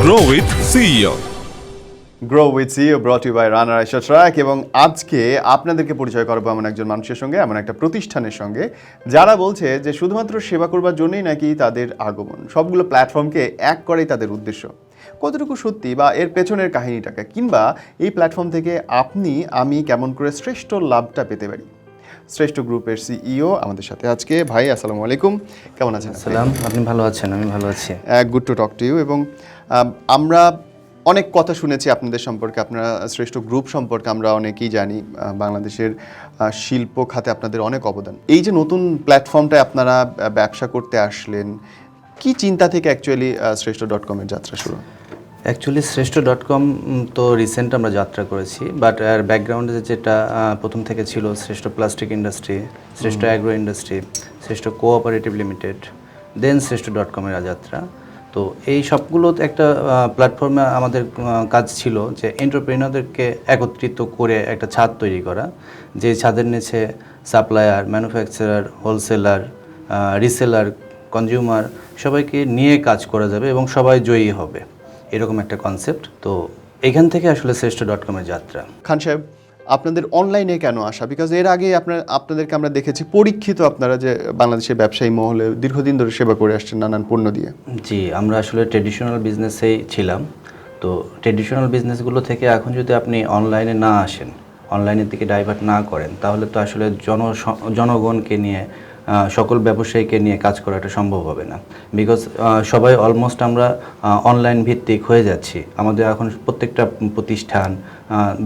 Grow with CEO. Grow with CEO brought you by runner Ayesha truck. এবং আজকে আপনাদেরকে পরিচয় করবো এমন একজন মানুষের সঙ্গে, এমন একটা প্রতিষ্ঠানের সঙ্গে যারা বলছে যে শুধুমাত্র সেবা করবার জন্যই নাকি তাদের আগমন, সবগুলো প্ল্যাটফর্মকে এক করেই তাদের উদ্দেশ্য। কতটুকু সত্যি বা এর পেছনের কাহিনীটাকে, কিংবা এই প্ল্যাটফর্ম থেকে আমি কেমন করে শ্রেষ্ঠ লাভটা পেতে পারি। শ্রেষ্ঠ গ্রুপের সিইও আমাদের সাথে আজকে। ভাই আসসালামু আলাইকুম, কেমন আছেন? আসসালাম, আপনি ভালো আছেন? আমি ভালো আছি। Good to talk to you. এবং আমরা অনেক কথা শুনেছি আপনাদের সম্পর্কে, আপনারা শ্রেষ্ঠ গ্রুপ সম্পর্কে আমরা অনেকেই জানি। বাংলাদেশের শিল্প খাতে আপনাদের অনেক অবদান। এই যে নতুন প্ল্যাটফর্মটায় আপনারা ব্যবসা করতে আসলেন, কি চিন্তা থেকে অ্যাকচুয়ালি শ্রেষ্ঠ.com-এর যাত্রা শুরু? অ্যাকচুয়ালি শ্রেষ্ঠ.com তো রিসেন্ট আমরা যাত্রা করেছি, বাট এর ব্যাকগ্রাউন্ডে যেটা প্রথম থেকে ছিল শ্রেষ্ঠ প্লাস্টিক ইন্ডাস্ট্রি, শ্রেষ্ঠ অ্যাগ্রো ইন্ডাস্ট্রি, শ্রেষ্ঠ কোঅপারেটিভ লিমিটেড, দেন শ্রেষ্ঠ.com-এর যাত্রা। তো এই সবগুলো একটা প্ল্যাটফর্মে আমাদের কাজ ছিল যে এন্টারপ্রেনারদেরকে একত্রিত করে একটা ছাদ তৈরি করা, যে ছাদের নিচে supplier, manufacturer, wholesaler, reseller, consumer সবাইকে নিয়ে কাজ করা যাবে এবং সবাই জয়ী হবে, এরকম একটা কনসেপ্ট। তো এখান থেকে আসলে শ্রেষ্ঠ.com-এর যাত্রা। খান সাহেব, আপনাদের অনলাইনে কেন আসা? বিকজ এর আগে আপনাদেরকে আমরা দেখেছি পরীক্ষিত, আপনারা যে বাংলাদেশের ব্যবসায়ী মহলে দীর্ঘদিন ধরে সেবা করে আসছেন নানান পণ্য দিয়ে। জি, আমরা আসলে ট্রেডিশনাল বিজনেসেই ছিলাম। তো ট্রেডিশনাল বিজনেসগুলো থেকে এখন যদি আপনি অনলাইনে না আসেন, অনলাইনের দিকে ডাইভার্ট না করেন, তাহলে তো আসলে জনগণকে নিয়ে, সকল ব্যবসায়ীকে নিয়ে কাজ করাটা সম্ভব হবে না। বিকজ সবাই অলমোস্ট আমরা অনলাইন ভিত্তিক হয়ে যাচ্ছি। আমাদের এখন প্রত্যেকটা প্রতিষ্ঠান,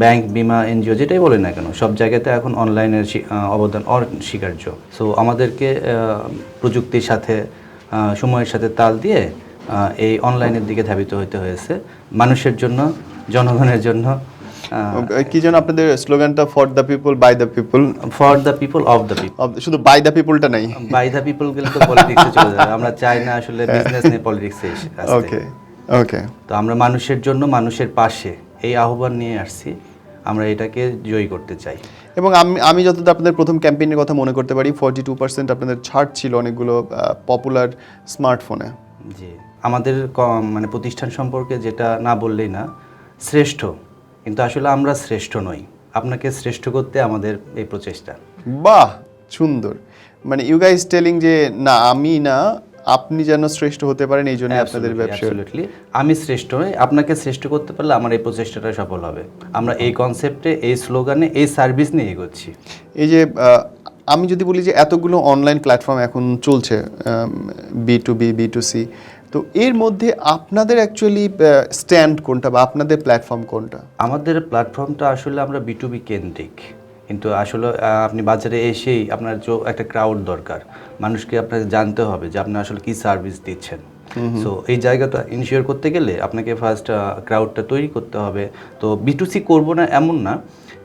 ব্যাংক, বিমা, এনজিও, যেটাই বলে না কেন, সব জায়গাতে এখন অনলাইনের অবদান অস্বীকার্য। সো আমাদেরকে প্রযুক্তির সাথে, সময়ের সাথে তাল দিয়ে এই অনলাইনের দিকে ধাবিত হতে হয়েছে, মানুষের জন্য, জনগণের জন্য। কি যেন আপনাদের স্লোগানটা? For the people, by the people. For the people, of the people. শুধু বাই দ্য পিপলটা নাই, বাই দ্য পিপল গেলে তো পলিটিক্সে চলে যাবে। আমরা চাই না আসলে বিজনেস নিয়ে পলিটিক্সে আসতে। ওকে ওকে। তো আমরা মানুষের জন্য, মানুষের পাশে, এই আহ্বান নিয়ে আসছি। আমরা এটাকে জয়ী করতে চাই। এবং আমি যতটা আপনাদের প্রথম ক্যাম্পেইনের কথা মনে করতে পারি, 42% আপনাদের ছাড় ছিল অনেকগুলো পপুলার স্মার্টফোনে। জি, আমাদের মানে প্রতিষ্ঠান সম্পর্কে যেটা না বললেই না, শ্রেষ্ঠ, কিন্তু আসলে আমরা শ্রেষ্ঠ নই। আপনাকে শ্রেষ্ঠ করতে আমাদের এই প্রচেষ্টা। বাহ, সুন্দর। মানে ইউ গাইজ টেলিং যে না, আমি না, আপনি যেন শ্রেষ্ঠ হতে পারেন, এই জন্য আপনাদের ব্যবসা। অ্যাবসলিউটলি, আমি শ্রেষ্ঠ নই, আপনাকে শ্রেষ্ঠ করতে পারলে আমার এই প্রচেষ্টাটা সফল হবে। আমরা এই কনসেপ্টে, এই স্লোগানে, এই সার্ভিস নিয়ে এগোচ্ছি। এই যে আমি যদি বলি যে এতগুলো অনলাইন প্ল্যাটফর্ম এখন চলছে, B2B, B2C, তো এর মধ্যে আপনাদের অ্যাকচুয়ালি স্ট্যান্ড কোনটা বা আপনাদের প্ল্যাটফর্ম কোনটা? আমাদের প্ল্যাটফর্মটা আসলে আমরা B2B কেন্দ্রিক, কিন্তু আসলে আপনি বাজারে এসেই আপনার যে একটা ক্রাউড দরকার, মানুষকে আপনাকে জানতে হবে যে আপনি আসলে কি সার্ভিস দিচ্ছেন। সো এই জায়গাটা ইনিশিয়েট করতে গেলে আপনাকে ফার্স্ট ক্রাউডটা তৈরি করতে হবে। তো B2C করবো না এমন না,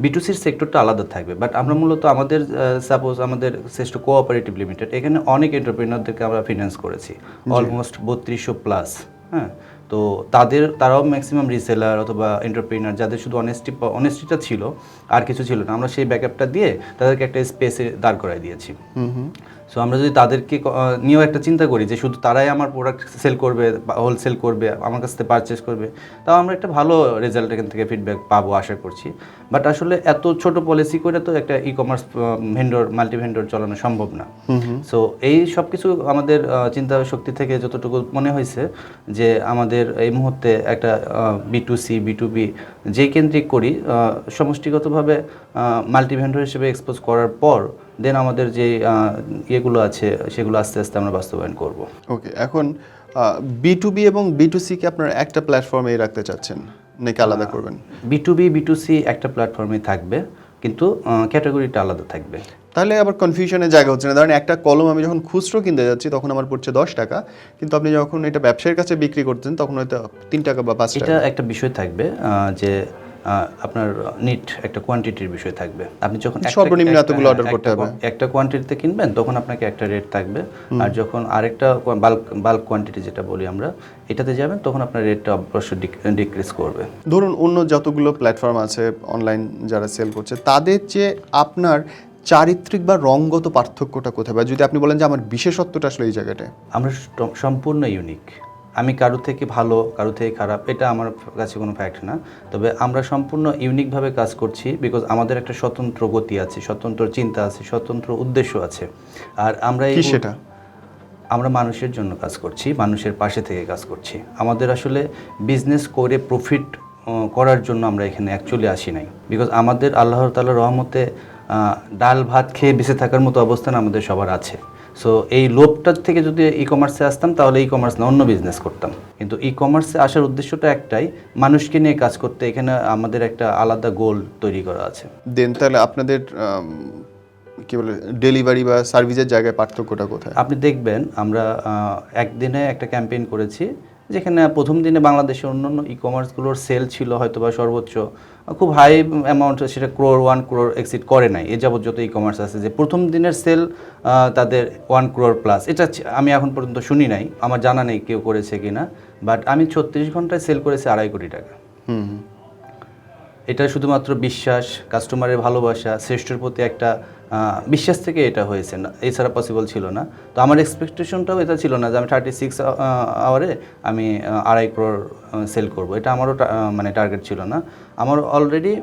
B2Cর সেক্টরটা আলাদা থাকবে, বাট আমরা মূলত আমাদের সাপোজ আমাদের শ্রেষ্ঠ কোঅপারেটিভ লিমিটেড, এখানে অনেক এন্টারপ্রেনারদেরকে আমরা ফিনান্স করেছি, অলমোস্ট 3200+। হ্যাঁ, তো তারাও ম্যাক্সিমাম রিসেলার অথবা এন্টারপ্রেনার, যাদের শুধু অনেস্টিটা ছিল, আর কিছু ছিল না। আমরা সেই ব্যাকআপটা দিয়ে তাদেরকে একটা স্পেসে দাঁড় করাই দিয়েছি। সো আমরা যদি তাদেরকে নিয়েও একটা চিন্তা করি যে শুধু তারাই আমার প্রোডাক্ট সেল করবে বা হোলসেল করবে, আমার কাছ থেকে পারচেস করবে, তাও আমরা একটা ভালো রেজাল্ট এখান থেকে ফিডব্যাক পাবো আশা করছি। বাট আসলে এত ছোট পলিসি করে তো একটা ই-কমার্স ভেন্ডর, মাল্টি ভেন্ডর চালানো সম্ভব না। সো এই সব কিছু আমাদের চিন্তা শক্তি থেকে যতটুকু মনে হয়েছে যে আমাদের এই মুহূর্তে একটা B2C, B2B যে কেন্দ্রিক করি, সমষ্টিগতভাবে মাল্টি ভেন্ডর হিসেবে এক্সপোজ করার পর দেন আমাদের যে ইয়েগুলো আছে সেগুলো আস্তে আস্তে আমরা বাস্তবায়ন করব। ওকে, এখন B2B এবং B2C-কে আপনারা একটা প্ল্যাটফর্মে রাখতে চাচ্ছেন নাকি আলাদা করবেন? B2B, B2C একটা প্ল্যাটফর্মে থাকবে, কিন্তু ক্যাটাগরিটা আলাদা থাকবে। তাহলে আবার কনফিউশনের জায়গা হচ্ছে না। ধরেন একটা কলম আমি যখন খুচরো কিনতে যাচ্ছি তখন আমার পড়ছে 10 টাকা, কিন্তু আপনি যখন এটা ব্যবসায়ীর কাছে বিক্রি করতেন তখন হয়তো 3 টাকা বা 5 টাকা। এটা একটা বিষয় থাকবে যে আপনার নিট একটা কোয়ান্টিটির বিষয় থাকবে। আপনি যখন সর্বনিম্ন এতগুলো অর্ডার করতে হবে, একটা কোয়ান্টিটিতে কিনবেন তখন আপনাকে একটা রেট থাকবে, আর যখন আরেকটা বাল্ক কোয়ান্টিটি যেটা বলি আমরা, এটাতে যাবেন তখন আপনার রেটটা অবশ্যই ডিক্রিজ করবে। ধরুন অন্য যতগুলো প্ল্যাটফর্ম আছে অনলাইন যারা সেল করছে, তাদের যে আপনার চারিত্রিক বা রঙগত পার্থক্যটা কোথায়, বা যদি আপনি বলেন যে আমার বিশেষত্বটা আসলে এই জায়গাটায়? আমরা সম্পূর্ণ ইউনিক। আমি কারো থেকে ভালো কারো থেকে খারাপ এটা আমার কাছে কোনো ফ্যাক্ট না, তবে আমরা সম্পূর্ণ ইউনিকভাবে কাজ করছি বিকজ আমাদের একটা স্বতন্ত্র গতি আছে, স্বতন্ত্র চিন্তা আছে, স্বতন্ত্র উদ্দেশ্য আছে। আর আমরা কি সেটা? আমরা মানুষের জন্য কাজ করছি, মানুষের পাশে থেকে কাজ করছি। আমাদের আসলে বিজনেস করে প্রফিট করার জন্য আমরা এখানে অ্যাকচুয়ালি আসি নাই, বিকজ আমাদের আল্লাহর তাআলার রহমতে ডাল ভাত খেয়ে বেঁচে থাকার মতো অবস্থান আমাদের সবার আছে। সো এই লোভটার থেকে যদি ই কমার্সে আসতাম তাহলে ই কমার্স না অন্য বিজনেস করতাম, কিন্তু ই কমার্সে আসার উদ্দেশ্যটা একটাই, মানুষকে নিয়ে কাজ করতে। এখানে আমাদের একটা আলাদা গোল তৈরি করা আছে। দেন তাহলে আপনাদের কি বলে ডেলিভারি বা সার্ভিসের জায়গায় পার্থক্যটা কোথায়? আপনি দেখবেন আমরা একদিনে একটা ক্যাম্পেইন করেছি যেখানে প্রথম দিনে বাংলাদেশের অন্যান্য ই কমার্সগুলোর সেল ছিল হয়তো বা সর্বোচ্চ খুব হাই অ্যামাউন্ট, সেটা ক্রোর 1 ক্রোর এক্সিড করে নাই। এ যাবত যত ই কমার্স আছে যে প্রথম দিনের সেল তাদের 1 ক্রোর প্লাস, এটা আমি এখন পর্যন্ত শুনি নাই, আমার জানা নেই কেউ করেছে কিনা, বাট আমি 36 ঘন্টায় সেল করেছি 2.5 কোটি টাকা। এটা শুধুমাত্র বিশ্বাস, কাস্টমারের ভালোবাসা, শ্রেষ্ঠর প্রতি একটা বিশ্বাস থেকে এটা হয়েছে, না এছাড়া পসিবল ছিল না। তো আমার এক্সপেকটেশনটাও এটা ছিল না যে আমি 36 আওয়ারে আমি 2.5 ক্রোর সেল করব, এটা আমারও মানে টার্গেট ছিল না। আমার অলরেডি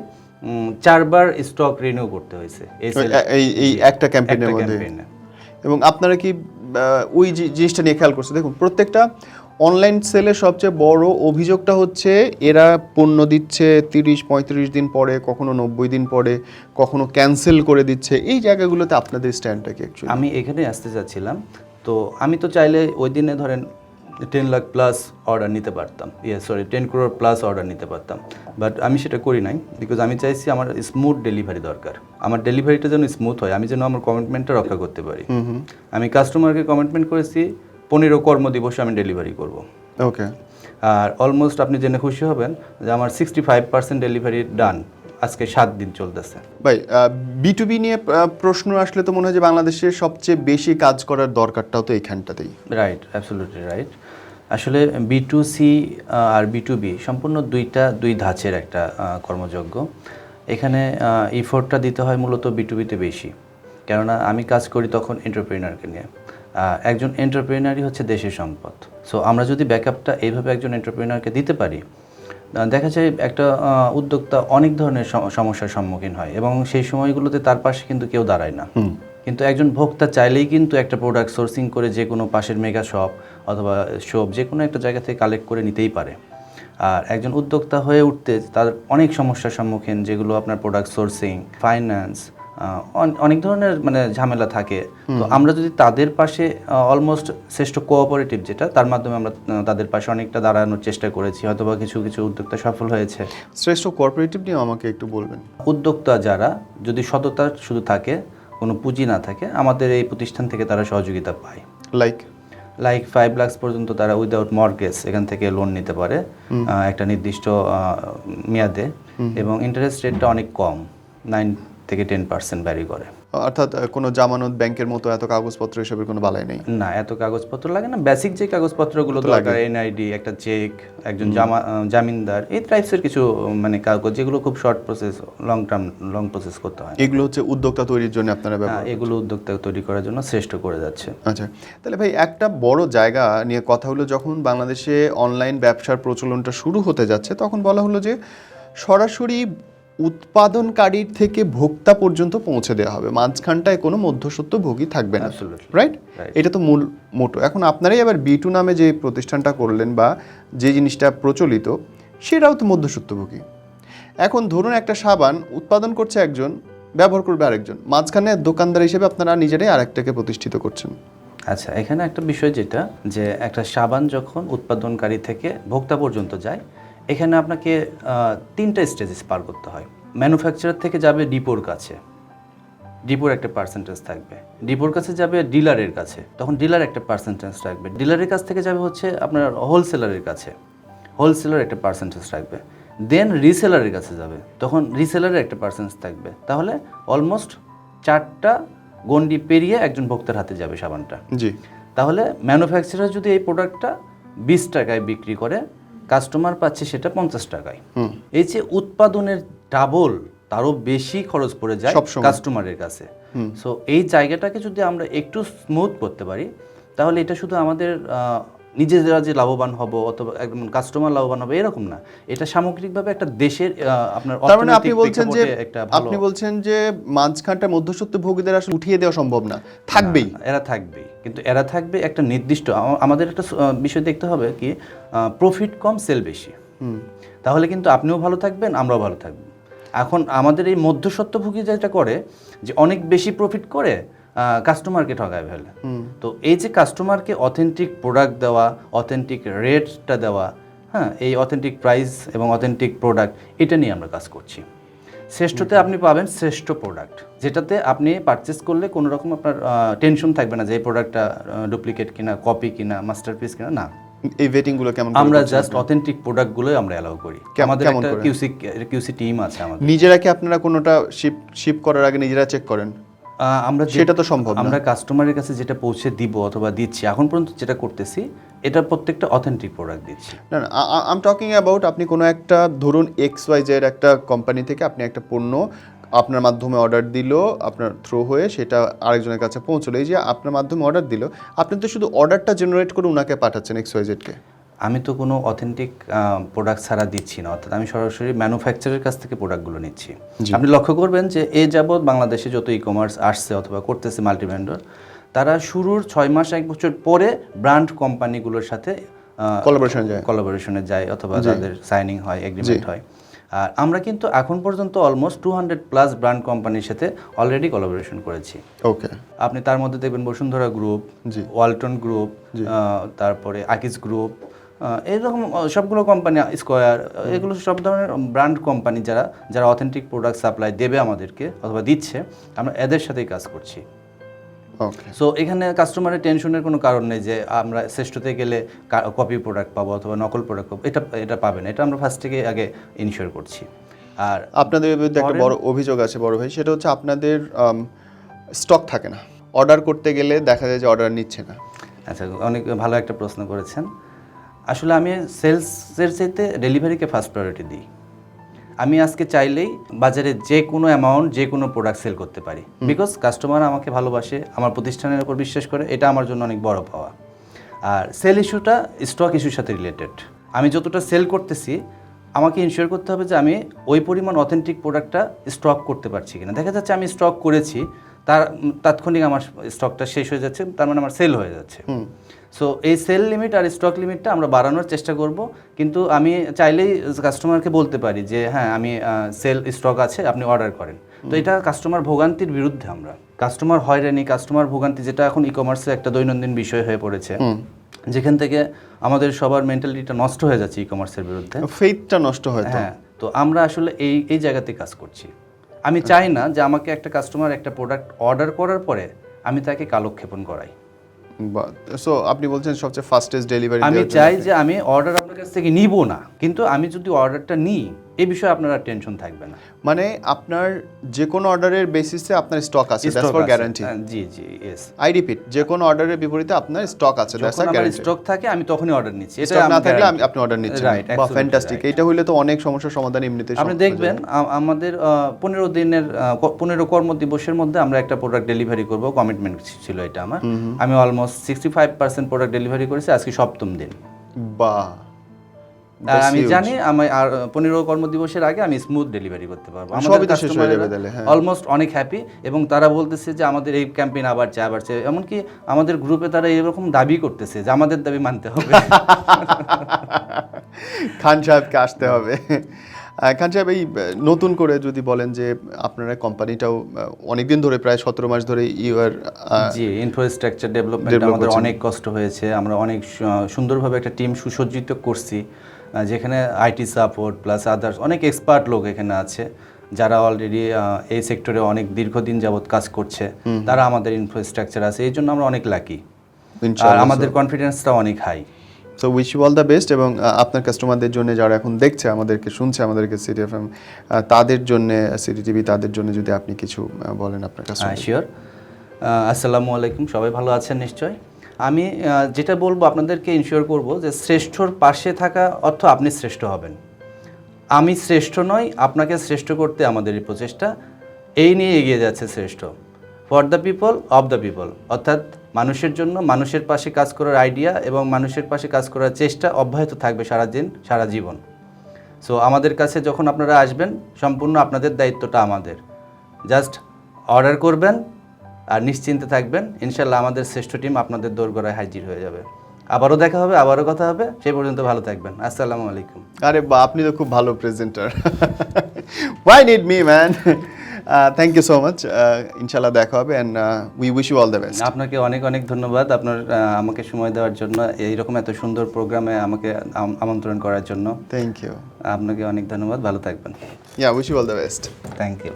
4 বার স্টক রিনিউ করতে হয়েছে এই একটা ক্যাম্পেইনের মধ্যে। এবং আপনারা কি ওই জিনিসটা নিয়ে খেয়াল করছে? দেখুন, প্রত্যেকটা অনলাইন সেলের সবচেয়ে বড় অভিযোগটা হচ্ছে এরা পণ্য দিচ্ছে 30-35 দিন পরে, কখনো 90 দিন পরে, কখনো ক্যান্সেল করে দিচ্ছে। এই জায়গাগুলোতে আপনাদের স্ট্যান্ডটা কি অ্যাকচুয়ালি? আমি এখানে আসতে চাচ্ছিলাম, তো আমি তো চাইলে ওই দিনে ধরেন 10 লাখ প্লাস অর্ডার নিতে পারতাম, 10 ক্রোর প্লাস অর্ডার নিতে পারতাম, বাট আমি সেটা করি নাই বিকজ আমি চাইছি আমার স্মুথ ডেলিভারি দরকার। আমার ডেলিভারিটা যেন স্মুথ হয়, আমি যেন আমার কমিটমেন্টটা রক্ষা করতে পারি। আমি কাস্টমারকে কমিটমেন্ট করেছি 15 কর্মদিবসে আমি ডেলিভারি করব। ওকে। আর অলমোস্ট আপনি জেনে খুশি হবেন যে আমার 65% ডেলিভারি ডান, আজকে 7 দিন চলতেছে। ভাই, B2B নিয়ে প্রশ্ন আসলে তো মনে হয় যে বাংলাদেশের সবচেয়ে বেশি কাজ করার দরকারটাও তো এইখানটাতেই। Right, absolutely right. আসলে B2C আর B2B সম্পূর্ণ দুই ধাঁচের একটা কর্মযজ্ঞ। এখানে ইফোর্টটা দিতে হয় মূলত B2Bতে বেশি, কেননা আমি কাজ করি তখন এন্টারপ্রেনারকে নিয়ে। একজন এন্টারপ্রেনারই হচ্ছে দেশের সম্পদ। সো আমরা যদি ব্যাকআপটা এইভাবে একজন এন্টারপ্রেনারকে দিতে পারি, দেখা যায় একটা উদ্যোক্তা অনেক ধরনের সমস্যার সম্মুখীন হয় এবং সেই সময়গুলোতে তার পাশে কিন্তু কেউ দাঁড়ায় না। কিন্তু একজন ভোক্তা চাইলেই কিন্তু একটা প্রোডাক্ট সোর্সিং করে যে কোনো পাশের মেগা শপ অথবা শপ যে কোনো একটা জায়গা থেকে কালেক্ট করে নিতেই পারে। আর একজন উদ্যোক্তা হয়ে উঠতে তার অনেক সমস্যার সম্মুখীন, যেগুলো আপনার প্রোডাক্ট সোর্সিং, ফাইন্যান্স, অনেক ধরনের মানে ঝামেলা থাকে। তো আমরা যদি তাদের পাশে অলমোস্ট শ্রেষ্ঠ কোঅপারেটিভ যেটা, তার মাধ্যমে আমরা তাদের পাশে অনেকটা দাঁড়ানোর চেষ্টা করেছি, হয়তো বা কিছু উদ্যোক্তা সফল হয়েছে। শ্রেষ্ঠ কোঅপারেটিভ নিয়ে আমাকে একটু বলবেন। উদ্যোক্তা যারা, যদি সততা শুধু থাকে, কোনো পুঁজি না থাকে, আমাদের এই প্রতিষ্ঠান থেকে তারা সহযোগিতা পায়। লাইক 5 লাখ পর্যন্ত তারা উইদাউট মর্গেজ এখান থেকে লোন নিতে পারে একটা নির্দিষ্ট মেয়াদে, এবং ইন্টারেস্ট রেটটা অনেক কম, 9 থেকে 10% ভ্যারি করে। অর্থাৎ কোনো জামানত ব্যাংকের মতো এত কাগজপত্র এসবের কোনো বালাই নেই? না, এত কাগজপত্র লাগে না। বেসিক যে কাগজপত্রগুলো দরকার, এনআইডি, একটা চেক, একজন জামিনদার, এই টাইপসের কিছু মানে কাগজ, যেগুলো খুব শর্ট প্রসেস, লং প্রসেস করতে হয়। এগুলো হচ্ছে উদ্যোক্তা তৈরির জন্য আপনারা ব্যবহার? এগুলো উদ্যোক্তা তৈরি করার জন্য শ্রেষ্ঠ করে যাচ্ছে। আচ্ছা, তাহলে ভাই একটা বড় জায়গা নিয়ে কথা হলো, যখন বাংলাদেশে অনলাইন ব্যবসার প্রচলনটা শুরু হতে যাচ্ছে তখন বলা হলো যে সরাসরি উৎপাদনকারীর থেকে ভোক্তা পর্যন্ত পৌঁছে দেওয়া হবে, মাঝখানটায় কোনো মধ্যস্বত্বভোগী থাকবে না, রাইট? এটা তো মূল মোটো। এখন আপনারাই আবার B2 নামে যে প্রতিষ্ঠানটা করলেন বা যে জিনিসটা প্রচলিত, সেটাও তো মধ্যস্বত্বভোগী। এখন ধরুন একটা সাবান উৎপাদন করছে একজন, ব্যবহার করবে আরেকজন, মাঝখানে দোকানদার হিসেবে আপনারা নিজেরাই আরেকটাকে প্রতিষ্ঠিত করছেন। আচ্ছা, এখানে একটা বিষয় যেটা, যে একটা সাবান যখন উৎপাদনকারী থেকে ভোক্তা পর্যন্ত যায়, এখানে আপনাকে 3টা স্টেজেস পার করতে হয়। ম্যানুফ্যাকচারার থেকে যাবে ডিপোর কাছে, ডিপোর একটা পার্সেন্টেজ থাকবে, ডিপোর কাছে যাবে ডিলারের কাছে, তখন ডিলার একটা পার্সেন্টেজ রাখবে, ডিলারের কাছ থেকে যাবে হচ্ছে আপনার হোলসেলারের কাছে, হোলসেলার একটা পার্সেন্টেজ রাখবে, দেন রিসেলারের কাছে যাবে, তখন রিসেলারের একটা পার্সেন্টেজ থাকবে। তাহলে অলমোস্ট 4টা গন্ডি পেরিয়ে একজন ভোক্তার হাতে যাবে সাবানটা। জি। তাহলে ম্যানুফ্যাকচারার যদি এই প্রোডাক্টটা 20 টাকায় বিক্রি করে, কাস্টমার পাচ্ছে সেটা 50 টাকায়। এই যে উৎপাদনের ডাবল, তারও বেশি খরচ পড়ে যায় কাস্টমারের কাছে। সো এই জায়গাটাকে যদি আমরা একটু স্মুথ করতে পারি, তাহলে এটা শুধু আমাদের নিজেরা যে লাভবান হব অথবা একদম কাস্টমার লাভবান হবে এরকম না, এটা সামগ্রিকভাবে একটা দেশের আপনার তার মানে আপনি অর্থনৈতিক বলছেন যে প্রেক্ষাপটে একটা ভালো আপনি বলছেন যে মাঝখানটা মধ্যস্বত্ব ভোগীদের আসলে উঠিয়ে দেওয়া সম্ভব না, থাকবেই। না, এরা থাকবেই, কিন্তু এরা থাকবে একটা নির্দিষ্ট আমাদের একটা বিষয় দেখতে হবে কি প্রফিট কম সেল বেশি, তাহলে কিন্তু আপনিও ভালো থাকবেন আমরাও ভালো থাকবো। এখন আমাদের এই মধ্যস্বত্বভোগী যেটা করে যে অনেক বেশি প্রফিট করে কাস্টমারকে ঠকায় ফেলে। তো এই যে কাস্টমারকে অথেন্টিক প্রোডাক্ট দেওয়া, অথেন্টিক রেটটা দেওয়া, হ্যাঁ, এই অথেন্টিক প্রাইস এবং অথেন্টিক প্রোডাক্ট, এটা নিয়ে আমরা কাজ করছি। শ্রেষ্ঠতে আপনি পাবেন শ্রেষ্ঠ প্রোডাক্ট, যেটাতে আপনি পারচেস করলে কোনো রকম আপনার টেনশন থাকবে না যে এই প্রোডাক্টটা ডুপ্লিকেট কিনা, কপি কিনা, মাস্টারপিস কিনা, না। এই ভেটিং গুলো কেমন আমরা জাস্ট অথেন্টিক প্রোডাক্টগুলোই আমরা অ্যালাউ করি। আমাদের কেমন একটা করে? কিউসি টিম আছে আমাদের। নিজেরা কি আপনারা কোনোটা শিপ করার আগে নিজেরা চেক করেন? আমরা সেটা তো সম্ভব না। আমরা কাস্টমারের কাছে যেটা পৌঁছে দিব অথবা দিচ্ছি, এখন পর্যন্ত যেটা করতেছি, এটা প্রত্যেকটা অথেন্টিক প্রোডাক্ট দিচ্ছি। না না, আই এম টকিং অ্যাবাউট আপনি কোনো একটা ধরুন XYZ একটা কোম্পানি থেকে আপনি একটা পণ্য আপনার মাধ্যমে অর্ডার দিল, আপনার থ্রু হয়ে সেটা আরেকজনের কাছে পৌঁছলো, এই যে আপনার মাধ্যমে অর্ডার দিল, আপনি তো শুধু অর্ডারটা জেনারেট করে ওনাকে পাঠাচ্ছেন XYZ-কে। আমি তো কোনো অথেন্টিক প্রোডাক্ট ছাড়া দিচ্ছি না, অর্থাৎ আমি সরাসরি ম্যানুফ্যাকচারের কাছ থেকে প্রোডাক্টগুলো নিচ্ছি। আপনি লক্ষ্য করবেন যে এ যাবৎ বাংলাদেশে যত কমার্স আসছে অথবা করতেছে মাল্টি ভেন্ডর, তারা শুরুর 6 মাস 1 বছর পরে ব্র্যান্ড কোম্পানিগুলোর সাথে কোলাবোরেশনে যায় অথবা তাদের সাইনিং হয়, এগ্রিমেন্ট হয়। আর আমরা কিন্তু এখন পর্যন্ত অলমোস্ট 200+ ব্র্যান্ড কোম্পানির সাথে অলরেডি কোলাবোরেশন করেছি। ওকে। আপনি তার মধ্যে দেখবেন বসুন্ধরা গ্রুপ, ওয়ালটন গ্রুপ, তারপরে আকিজ গ্রুপ, এইরকম সবগুলো কোম্পানি, স্কয়ার, এগুলো সব ধরনের ব্র্যান্ড কোম্পানি যারা অথেন্টিক প্রোডাক্ট সাপ্লাই দেবে আমাদেরকে অথবা দিচ্ছে, আমরা এদের সাথেই কাজ করছি। সো এখানে কাস্টমারের টেনশনের কোনো কারণ নেই যে আমরা শ্রেষ্ঠতে গেলে কপি প্রোডাক্ট পাবো অথবা নকল প্রোডাক্ট পাবো, এটা পাবেন। এটা আমরা ফার্স্ট থেকে আগে ইনশিওর করছি। আর আপনাদের বিরুদ্ধে একটা বড় অভিযোগ আছে বড় ভাই, সেটা হচ্ছে আপনাদের স্টক থাকে না, অর্ডার করতে গেলে দেখা যায় যে অর্ডার নিচ্ছে না। আচ্ছা, অনেক ভালো একটা প্রশ্ন করেছেন। আসলে আমি সেলসের চাইতে ডেলিভারিকে ফার্স্ট প্রায়োরিটি দিই। আমি আজকে চাইলেই বাজারে যে কোনো অ্যামাউন্ট যে কোনো প্রোডাক্ট সেল করতে পারি, বিকজ কাস্টমার আমাকে ভালোবাসে, আমার প্রতিষ্ঠানের উপর বিশ্বাস করে, এটা আমার জন্য অনেক বড় পাওয়া। আর সেল ইস্যুটা স্টক ইস্যুর সাথে রিলেটেড। আমি যতটা সেল করতেছি আমাকে ইনশিওর করতে হবে যে আমি ওই পরিমাণ অথেন্টিক প্রোডাক্টটা স্টক করতে পারছি কিনা। দেখা যাচ্ছে আমি স্টক করেছি, তাৎক্ষণিক আমার স্টকটা শেষ হয়ে যাচ্ছে, তার মানে আমার সেল হয়ে যাচ্ছে। সো এই সেল লিমিট আর স্টক লিমিটটা আমরা বাড়ানোর চেষ্টা করব, কিন্তু আমি চাইলেই কাস্টমারকে বলতে পারি যে হ্যাঁ, আমি সেল স্টক আছে, আপনি অর্ডার করেন। তো এটা কাস্টমার ভোগান্তির বিরুদ্ধে। আমরা কাস্টমার হয়রানি, কাস্টমার ভোগান্তি, যেটা এখন কমার্সে একটা দৈনন্দিন বিষয় হয়ে পড়েছে, যেখান থেকে আমাদের সবার মেন্টালিটিটা নষ্ট হয়ে যাচ্ছে কমার্সের বিরুদ্ধে, ফেথটা নষ্ট হয়। হ্যাঁ, তো আমরা আসলে এই জায়গাতে কাজ করছি। আমি চাই না যে আমাকে একটা কাস্টমার একটা প্রোডাক্ট অর্ডার করার পরে আমি তাকে কালক্ষেপণ করাই। সো আপনি বলছেন সবচেয়ে ফাস্টেস্ট ডেলিভারি আমি চাই যে আমি অর্ডার আপনার কাছ থেকে নিব না, কিন্তু আমি যদি অর্ডারটা নিই এই বিষয়ে আপনার আর টেনশন থাকবে না। মানে আপনার যে কোনো অর্ডারের বেসিসে আপনার স্টক আছে, that's for guarantee. G G, yes. I repeat, যে কোনো অর্ডারের বিপরীতে আপনার স্টক আছে, দ্যাটস আ গ্যারান্টি। স্টক থাকে আমি তখনই অর্ডার নিচ্ছি, এটা স্টক না থাকলে আপনি অর্ডার নিচ্ছেন। রাইট, বাহ, ফ্যান্টাস্টিক। এটা হইলে তো অনেক সমস্যার সমাধান এমনিতেই। আপনি দেখবেন আমাদের 15 দিনের 15 কর্মদিবসের মধ্যে আমরা একটা প্রোডাক্ট ডেলিভারি করব, কমিটমেন্ট ছিল এটা আমার। আমি অলমোস্ট 65% প্রোডাক্ট ডেলিভারি করেছি, আজকে 7ম দিন। বাহ। আর আমি জানি আমি আর 15 কর্মদিবসের আগে আমি স্মুথ ডেলিভারি করতে পারবো। আমাদের কাস্টমাররা অলমোস্ট অনেক হ্যাপি, এবং তারা বলতেছে যে আমাদের এই ক্যাম্পেইন আবার চাই। এমনকি আমাদের গ্রুপে তারা এরকম দাবি করতেছে যে আমাদের দাবি মানতে হবে। খান সাহেবকে আসতে হবে। খান সাহেব, এই নতুন করে যদি বলেন যে আপনারা কোম্পানিটাও অনেকদিন ধরে, প্রায় 17 মাস ধরে জি, ইনফ্রাস্ট্রাকচার ডেভেলপমেন্ট আমাদের অনেক কষ্ট হয়েছে। আমরা অনেক সুন্দরভাবে একটা টিম সুসজ্জিত করছি, যেখানে আইটি সাপোর্ট প্লাস আদার্স অনেক এক্সপার্ট লোক এখানে আছে, যারা অলরেডি এই সেক্টরে অনেক দীর্ঘদিন যাবৎ কাজ করছে। তারা আমাদের ইনফ্রাস্ট্রাকচার আছে, এই জন্য আমরা অনেক লাকি, আর আমাদের কনফিডেন্সটা অনেক high. So wish you all the best. এবং আপনার কাস্টমারদের জন্য, যারা এখন দেখছে আমাদেরকে, শুনছে আমাদেরকে, সিটি এফএম, তাদের জন্য, সিটি টিভি, তাদের জন্য যদি আপনি কিছু বলেন আপনার কাছে। হ্যাঁ, শিওর। আসসালামু আলাইকুম, সবাই ভালো আছেন নিশ্চয়। আমি যেটা বলবো আপনাদেরকে ইনশিওর করব যে শ্রেষ্ঠর পাশে থাকা অর্থ আপনি শ্রেষ্ঠ হবেন। আমি শ্রেষ্ঠ নই, আপনাকে শ্রেষ্ঠ করতে আমাদের এই প্রচেষ্টা, এই নিয়ে এগিয়ে যাচ্ছে শ্রেষ্ঠ। For the people, of the people, অর্থাৎ মানুষের জন্য, মানুষের পাশে কাজ করার আইডিয়া এবং মানুষের পাশে কাজ করার চেষ্টা অব্যাহত থাকবে সারাদিন, সারা জীবন। সো আমাদের কাছে যখন আপনারা আসবেন, সম্পূর্ণ আপনাদের দায়িত্বটা আমাদের। জাস্ট অর্ডার করবেন আর নিশ্চিন্তে থাকবেন, ইনশাল্লাহ আমাদের শ্রেষ্ঠ টিম আপনাদের দোরগোড়ায় হাজির হয়ে যাবে। আবারও দেখা হবে, আবারও কথা হবে। সেই পর্যন্ত ভালো থাকবেন। আসসালামু আলাইকুম। আরে বা, আপনি তো খুব ভালো presenter. Why need me, man? Thank you so much. ইনশাল্লাহ দেখা হবে, and we wish you all the best. আপনাকে অনেক অনেক ধন্যবাদ আপনার আমাকে সময় দেওয়ার জন্য, এইরকম এত সুন্দর প্রোগ্রামে আমাকে আমন্ত্রণ করার জন্য। Thank you. আপনাকে অনেক ধন্যবাদ, ভালো থাকবেন। Yeah, wish you all the best. Thank you.